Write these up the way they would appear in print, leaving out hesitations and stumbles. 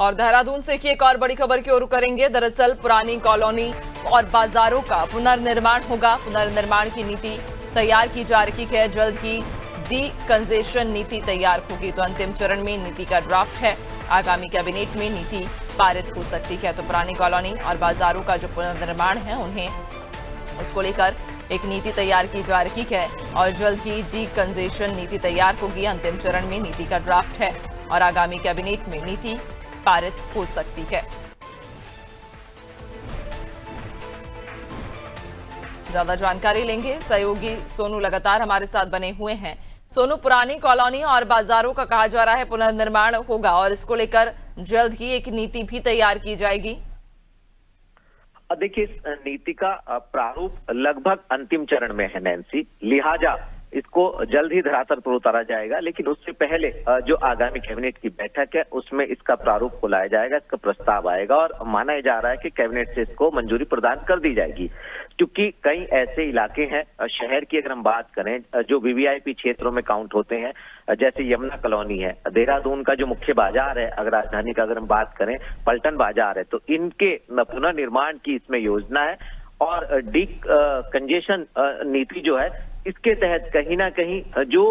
और देहरादून से की एक और बड़ी खबर की ओर करेंगे। दरअसल पुरानी कॉलोनी और बाजारों का पुनर्निर्माण होगा। पुनर्निर्माण की नीति तैयार की जा रही है। जल्द ही डीकंजेशन नीति तैयार होगी। तो अंतिम चरण में नीति का ड्राफ्ट है। आगामी कैबिनेट में नीति पारित हो सकती है। तो पुरानी कॉलोनी और बाजारों का जो पुनर्निर्माण है उसको लेकर एक नीति तैयार की जा रही है और जल्द ही डीकंजेशन नीति तैयार होगी। अंतिम चरण में नीति का ड्राफ्ट है और आगामी कैबिनेट में नीति पारित हो सकती है। ज्यादा जानकारी लेंगे। सहयोगी सोनू लगातार हमारे साथ बने हुए हैं। सोनू, पुरानी कॉलोनी और बाजारों का कहा जा रहा है पुनर्निर्माण होगा और इसको लेकर जल्द ही एक नीति भी तैयार की जाएगी। देखिए, इस नीति का प्रारूप लगभग अंतिम चरण में है नैन्सी, लिहाजा इसको जल्द ही धरातल पर उतारा जाएगा। लेकिन उससे पहले जो आगामी कैबिनेट की बैठक है उसमें इसका प्रारूप को लाया जाएगा, इसका प्रस्ताव आएगा और माना जा रहा है कि कैबिनेट से इसको मंजूरी प्रदान कर दी जाएगी। क्योंकि कई ऐसे इलाके हैं, शहर की अगर हम बात करें, जो वीवीआईपी क्षेत्रों में काउंट होते हैं, जैसे यमुना कॉलोनी है, देहरादून का जो मुख्य बाजार है, अगर राजधानी का अगर हम बात करें पलटन बाजार है, तो इनके पुनर्निर्माण की इसमें योजना है। और डीकंजेशन नीति जो है इसके तहत कहीं ना कहीं जो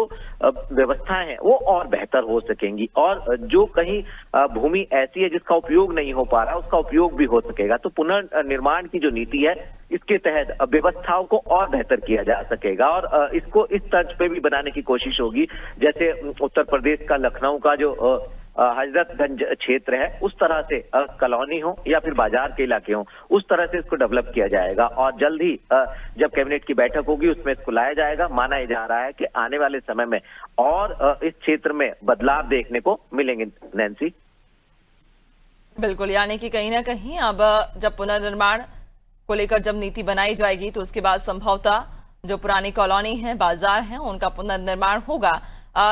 व्यवस्थाएं हैं वो और बेहतर हो सकेंगी और जो कहीं भूमि ऐसी है जिसका उपयोग नहीं हो पा रहा उसका उपयोग भी हो सकेगा। तो पुनर्निर्माण की जो नीति है इसके तहत व्यवस्थाओं को और बेहतर किया जा सकेगा और इसको इस तर्ज पे भी बनाने की कोशिश होगी जैसे उत्तर प्रदेश का लखनऊ का जो हजरतगंज क्षेत्र है उस तरह से कॉलोनी हो या फिर बाजार के इलाके हो, उस तरह से इसको डेवलप किया जाएगा और जल्द ही जब कैबिनेट की बैठक होगी उसमें इसको लाया जाएगा। माना जा रहा है कि आने वाले समय में और इस क्षेत्र में बदलाव देखने को मिलेंगे नैन्सी। बिल्कुल, यानी कि कहीं ना कहीं अब जब पुनर्निर्माण को लेकर जब नीति बनाई जाएगी तो उसके बाद संभवतः जो पुरानी कॉलोनी है, बाजार है, उनका पुनर्निर्माण होगा।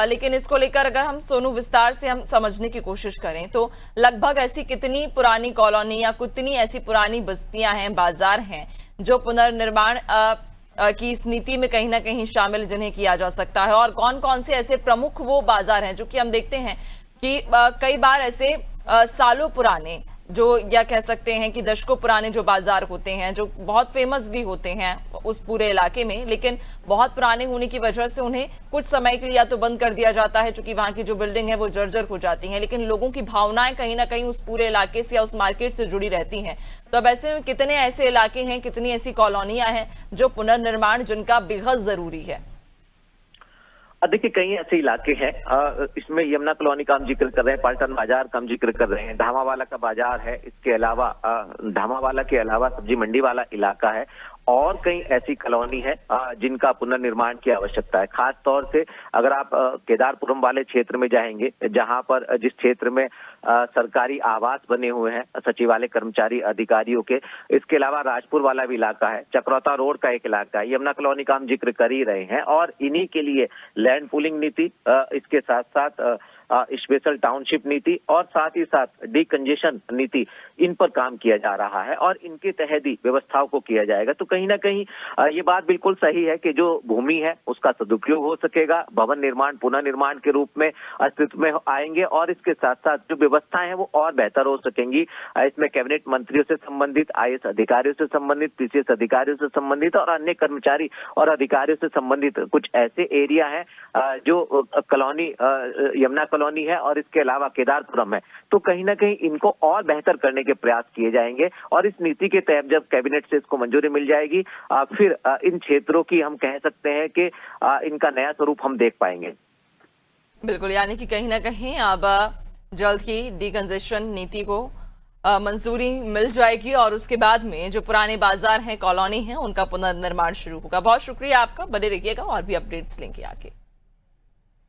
लेकिन इसको लेकर अगर हम सोनू विस्तार से हम समझने की कोशिश करें तो लगभग ऐसी कितनी पुरानी कॉलोनी या कितनी ऐसी पुरानी बस्तियां हैं, बाजार हैं जो पुनर्निर्माण की इस नीति में कहीं ना कहीं शामिल जिन्हें किया जा सकता है और कौन कौन से ऐसे प्रमुख वो बाजार हैं जो कि हम देखते हैं कि कई बार ऐसे सालों पुराने जो या कह सकते हैं कि दशकों पुराने जो बाजार होते हैं जो बहुत फेमस भी होते हैं उस पूरे इलाके में, लेकिन बहुत पुराने होने की वजह से उन्हें कुछ समय के लिए या तो बंद कर दिया जाता है क्योंकि वहां की जो बिल्डिंग है वो जर्जर हो जाती हैं, लेकिन लोगों की भावनाएं कहीं ना कहीं उस पूरे इलाके से या उस मार्केट से जुड़ी रहती हैं। तो अब ऐसे में कितने ऐसे इलाके हैं, कितनी ऐसी कॉलोनियां हैं जो पुनर्निर्माण जिनका बेहद जरूरी है? देखिए, कई ऐसे इलाके हैं, इसमें यमुना कॉलोनी का हम जिक्र कर रहे हैं, पलटन बाजार का हम जिक्र कर रहे हैं, धामावाला का बाजार है, इसके अलावा धामावाला के अलावा सब्जी मंडी वाला इलाका है और कई ऐसी कॉलोनी है जिनका पुनर्निर्माण की आवश्यकता है। खास तौर से अगर आप केदारपुरम वाले क्षेत्र में जाएंगे, जहां पर जिस क्षेत्र में सरकारी आवास बने हुए हैं सचिवालय कर्मचारी अधिकारियों के, इसके अलावा राजपुर वाला भी इलाका है, चक्रौता रोड का एक इलाका है, यमुना कॉलोनी का हम जिक्र कर ही रहे हैं और इन्हीं के लिए लैंड पूलिंग नीति, इसके साथ साथ स्पेशल टाउनशिप नीति और साथ ही साथ डीकंजेशन नीति, इन पर काम किया जा रहा है और इनके तहत ही व्यवस्थाओं को किया जाएगा। तो कहीं ना कहीं ये बात बिल्कुल सही है कि जो भूमि है उसका सदुपयोग हो सकेगा, भवन निर्माण पुनर्निर्माण के रूप में अस्तित्व में आएंगे और इसके साथ साथ जो व्यवस्थाएं हैं वो और बेहतर हो सकेंगी। इसमें कैबिनेट मंत्रियों से संबंधित, आईएएस अधिकारियों से संबंधित, पीसीएस अधिकारियों से संबंधित और अन्य कर्मचारी और अधिकारियों से संबंधित कुछ ऐसे एरिया है जो कॉलोनी यमुना कॉलोनी है और इसके अलावा केदारपुरम है। तो कहीं ना कहीं इनको और बेहतर करने के प्रयास किए जाएंगे और इस नीति के तहत जब कैबिनेट से इसको मंजूरी मिल जाएगी फिर इन क्षेत्रों की हम कह सकते हैं कि इनका नया स्वरूप हम देख पाएंगे। बिल्कुल, यानी कि कहीं ना कहीं अब जल्द ही डीकंजेशन नीति को मंजूरी मिल जाएगी और उसके बाद में जो पुराने बाजार हैं, कॉलोनी हैं, उनका पुनर्निर्माण शुरू होगा। बहुत शुक्रिया आपका, बने रहिएगा और भी अपडेट्स लेंगे आगे।